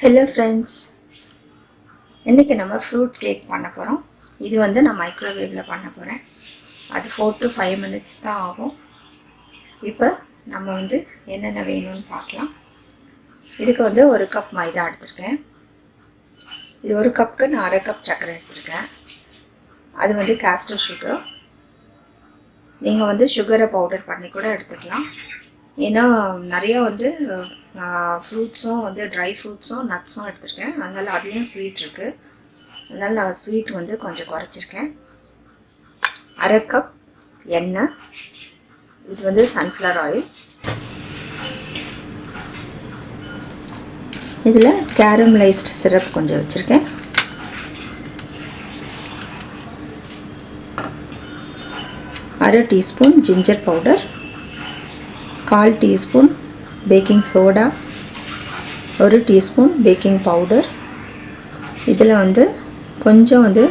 Hello friends, இன்னைக்கு நம்ம fruit cake பண்ண போகிறோம். இது வந்து நான் மைக்ரோவேவில் பண்ண போகிறேன். அது 4 to 5 minutes தான் ஆகும். இப்போ நம்ம வந்து என்னென்ன வேணும்னு பார்க்கலாம். இதுக்கு வந்து 1 கப் மைதா எடுத்திருக்கேன். இது 1 கப்புக்கு நான் 1/2 கப் சர்க்கரை எடுத்திருக்கேன். அது வந்து கேஸ்டர் சுகர். நீங்கள் வந்து சுகரை பவுடர் பண்ணி கூட எடுத்துக்கலாம். ஏன்னா நிறைய வந்து ஃப்ரூட்ஸும் வந்து ட்ரை ஃப்ரூட்ஸும் நட்ஸும் எடுத்திருக்கேன். அதனால் அதுலேயும் ஸ்வீட் இருக்குது. அதனால் நான் ஸ்வீட் வந்து கொஞ்சம் குறைச்சிருக்கேன். 1/2 கப் எண்ணெய். இது வந்து சன்ஃப்ளவர் ஆயில். இதில் கேரமலைஸ்டு சிரப் கொஞ்சம் வச்சுருக்கேன். அரை teaspoon ginger powder, 1/4 teaspoon baking soda, 1 teaspoon baking powder. இதில் வந்து கொஞ்சம் வந்து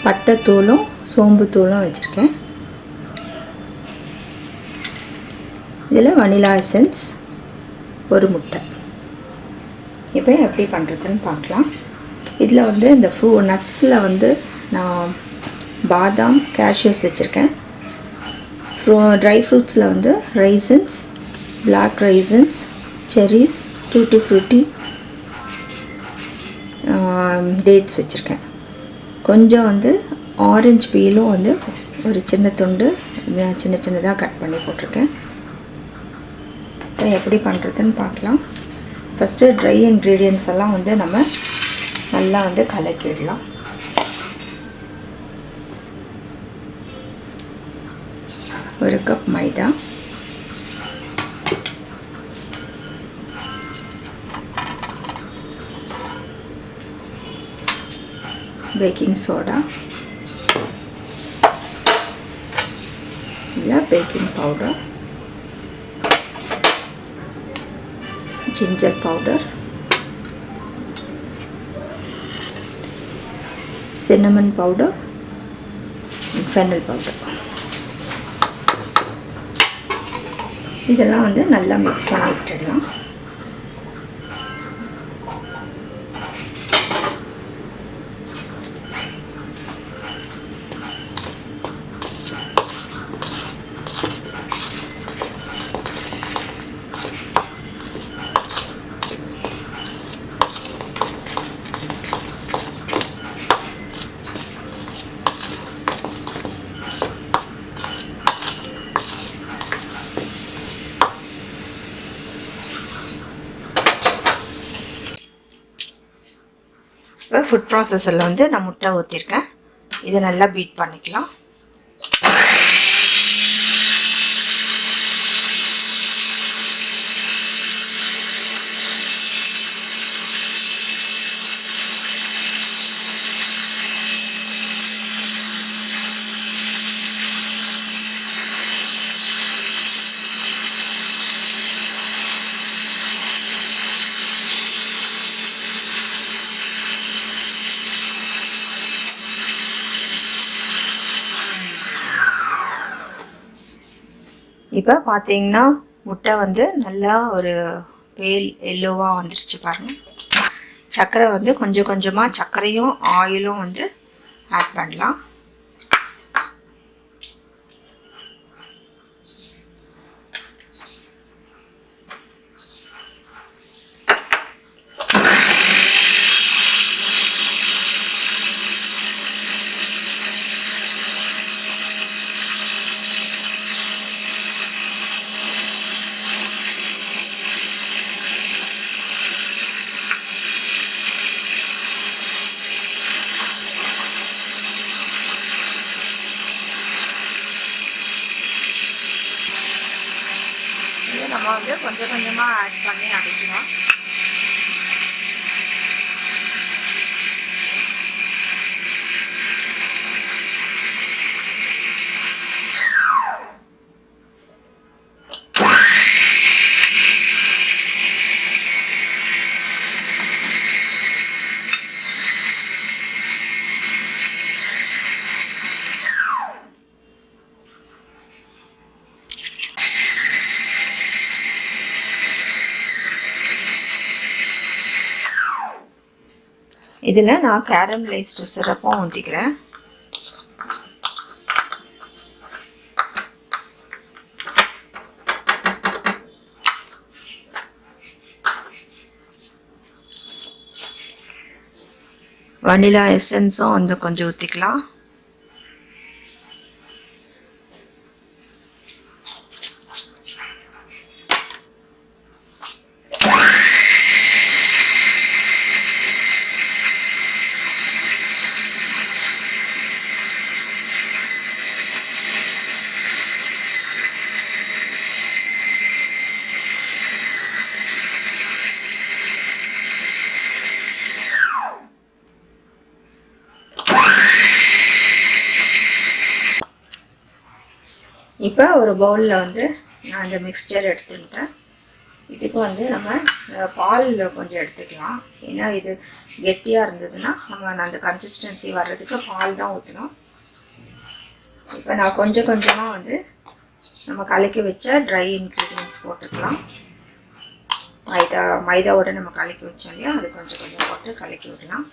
பட்டைத்தூளும் சோம்பு தூளும் வச்சுருக்கேன். இதில் வனிலா எசன்ஸ், 1 முட்டை. இப்போ எப்படி பண்ணுறதுன்னு பார்க்கலாம். இதில் வந்து இந்த நட்ஸில் வந்து நான் பாதாம், கேஷ்யூஸ் வச்சுருக்கேன். ட்ரை ஃப்ரூட்ஸில் வந்து raisins, black raisins, cherries, tutti frutti, dates வச்சுருக்கேன். கொஞ்சம் வந்து ஆரஞ்சு பீலும் வந்து ஒரு சின்ன துண்டு சின்ன சின்னதாக கட் பண்ணி போட்டிருக்கேன். இப்போ எப்படி பண்ணுறதுன்னு பார்க்கலாம். ஃபஸ்ட்டு ட்ரை இன்க்ரீடியன்ட்ஸ் எல்லாம் வந்து நம்ம நல்லா வந்து கலக்கிடலாம். ஒரு கப் மைதா, பேக்கிங் சோடா, இல்லை baking powder, ginger powder, cinnamon powder, fennel powder. இதெல்லாம் வந்து நல்லா மிக்ஸ் பண்ணி விட்டுடலாம். இப்போ ஃபுட் ப்ராசஸரில் வந்து நான் முட்டை ஊற்றிருக்கேன். இதை நல்லா பீட் பண்ணிக்கலாம். இப்போ பார்த்தீங்கன்னா முட்டை வந்து நல்லா ஒரு பேல் எல்லோவாக வந்துருச்சு பாருங்கள். சர்க்கரை வந்து கொஞ்சம் கொஞ்சமாக சர்க்கரையும் ஆயிலும் வந்து ஆட் பண்ணலாம். நம்ம வந்து கொஞ்சம் கொஞ்சமாக ஆட் பண்ணி அடிக்கலாம். இதில் நான் கேரமலைஸ்டு சிரப்பும் ஊற்றிக்கிறேன். வனிலா எசன்ஸும் வந்து கொஞ்சம் ஊற்றிக்கலாம். இப்போ ஒரு பவுலில் வந்து நான் இந்த மிக்ஸ்சர் எடுத்துக்கிட்டேன். இதுக்கு வந்து நம்ம பால் கொஞ்சம் எடுத்துக்கலாம். ஏன்னா இது கெட்டியாக இருந்ததுன்னா நம்ம அந்த கன்சிஸ்டன்சி வர்றதுக்கு பால் தான் ஊற்றணும். இப்போ நான் கொஞ்சம் கொஞ்சமாக வந்து நம்ம கலக்கி வச்ச ட்ரை இன்க்ரீடியன்ட்ஸ் போட்டுக்கலாம். மைதாவோட நம்ம கலக்கி வச்சோம் இல்லையா, அது கொஞ்சம் கொஞ்சம் போட்டு கலக்கி விடலாம்.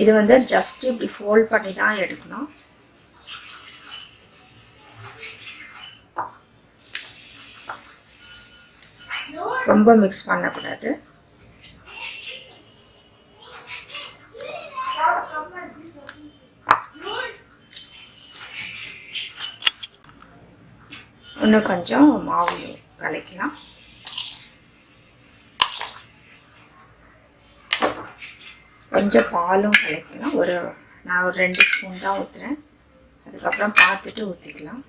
இது வந்து ஜஸ்ட் இப்படி ஃபோல்ட் பண்ணி தான் எடுக்கணும். ரொம்ப மிக்ஸ் பண்ணக்கூடாது. இன்னும் கொஞ்சம் மாவு கலக்கலாம். கொஞ்சம் பாலும் கலக்கலாம். நான் ஒரு 2 ஸ்பூன் தான் ஊற்றுறேன். அதுக்கப்புறம் பார்த்துட்டு ஊற்றிக்கலாம்.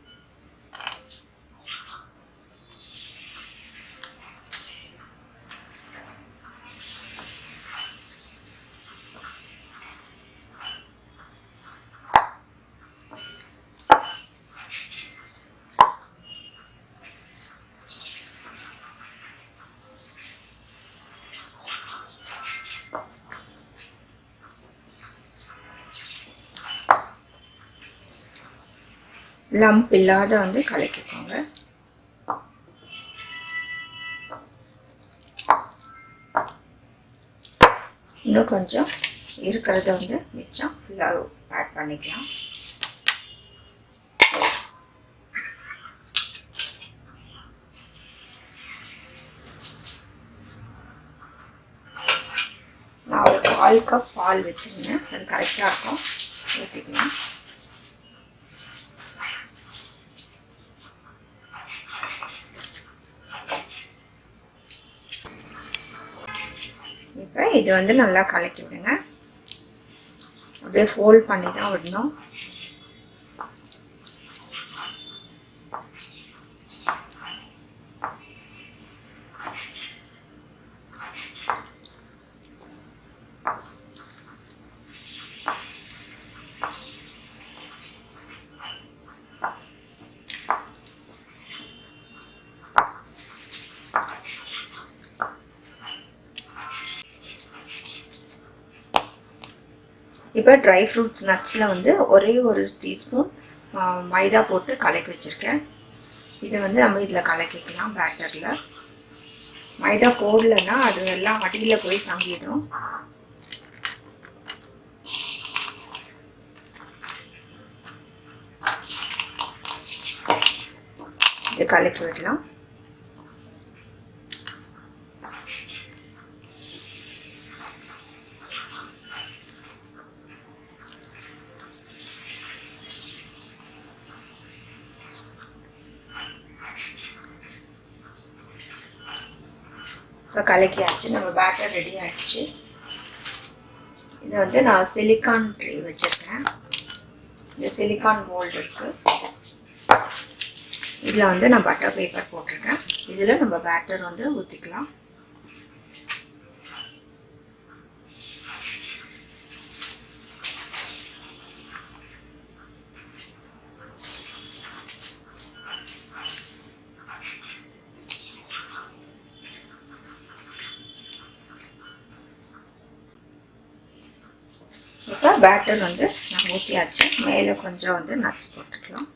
லம்ப் இல்லாத வந்து கலக்கிக்கோங்க. இன்னும் கொஞ்சம் இருக்கிறத வந்து மிச்சம் ஃபுல்லாக ஆட் பண்ணிக்கலாம். நான் ஒரு 1/4 கப் பால் வச்சுருந்தேன். அது கரெக்டாக இருக்கும். ஊற்றிக்கலாம். இப்போ இது வந்து நல்லா கலக்கி விடுங்க. அப்படியே ஃபோல்ட் பண்ணி தான் விடணும். இப்போ ட்ரை ஃப்ரூட்ஸ் நட்ஸில் வந்து ஒரே ஒரு டீஸ்பூன் மைதா போட்டு கலக்கி வச்சுருக்கேன். இதை வந்து நம்ம இதில் கலக்கிக்கலாம். பேட்டரில் மைதா போடலைன்னா அது எல்லாம் அடியில் போய் தங்கிடும். இது கலக்கி விடலாம். இப்போ கலக்கியாச்சு. நம்ம பேட்டர் ரெடி ஆகிடுச்சு. இதை வந்து நான் சிலிக்கான் ட்ரே வச்சுருக்கேன். இந்த சிலிக்கான் மோல்டு இருக்குது. இதில் வந்து நான் பட்டர் பேப்பர் போட்டிருக்கேன். இதில் நம்ம பேட்டர் வந்து ஊற்றிக்கலாம். இப்போ பேட்டர் வந்து நான் ஊற்றியாச்சு. மேலே கொஞ்சம் வந்து நட்ஸ் போட்டுக்கலாம்.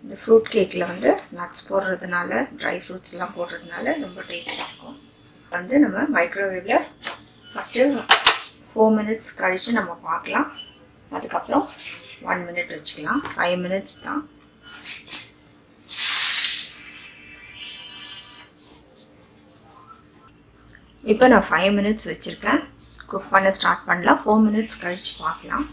இந்த ஃப்ரூட் கேக்கில் வந்து நட்ஸ் போடுறதுனால, ட்ரை ஃப்ரூட்ஸ்லாம் போடுறதுனால ரொம்ப டேஸ்ட்டாக இருக்கும். வந்து நம்ம மைக்ரோவேவில் ஃபஸ்ட்டு 4 மினிட்ஸ் கழித்து நம்ம பார்க்கலாம். அதுக்கப்புறம் 1 மினிட் வச்சுக்கலாம். 5 மினிட்ஸ் தான். இப்போ நான் 5 மினிட்ஸ் வச்சுருக்கேன். குக் பண்ண ஸ்டார்ட் பண்ணலாம். 4 மினிட்ஸ் கழித்து பார்க்கலாம்.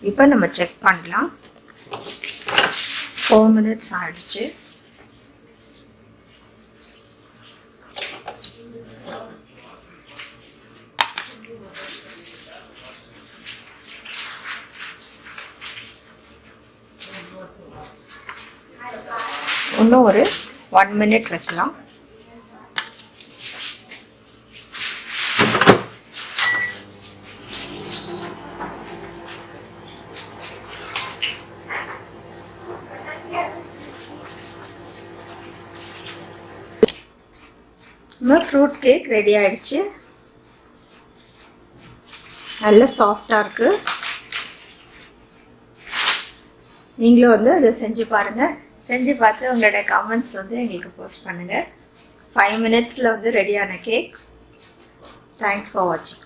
இப்போ நம்ம செக் பண்ணலாம். 4 மினிட்ஸ் ஆயிடுச்சு. இன்னும் ஒரு 1 மினிட் வைக்கலாம். நம்ம ஃப்ரூட் கேக் ரெடி ஆயிடுச்சு. நல்ல சாஃப்டாக இருக்குது. நீங்களும் வந்து அதை செஞ்சு பாருங்கள். செஞ்சு பார்த்து உங்களுடைய கமெண்ட்ஸ் வந்து எங்களுக்கு போஸ்ட் பண்ணுங்கள். 5 மினிட்ஸில் வந்து ரெடியான கேக். தேங்க்ஸ் ஃபார் வாட்சிங்.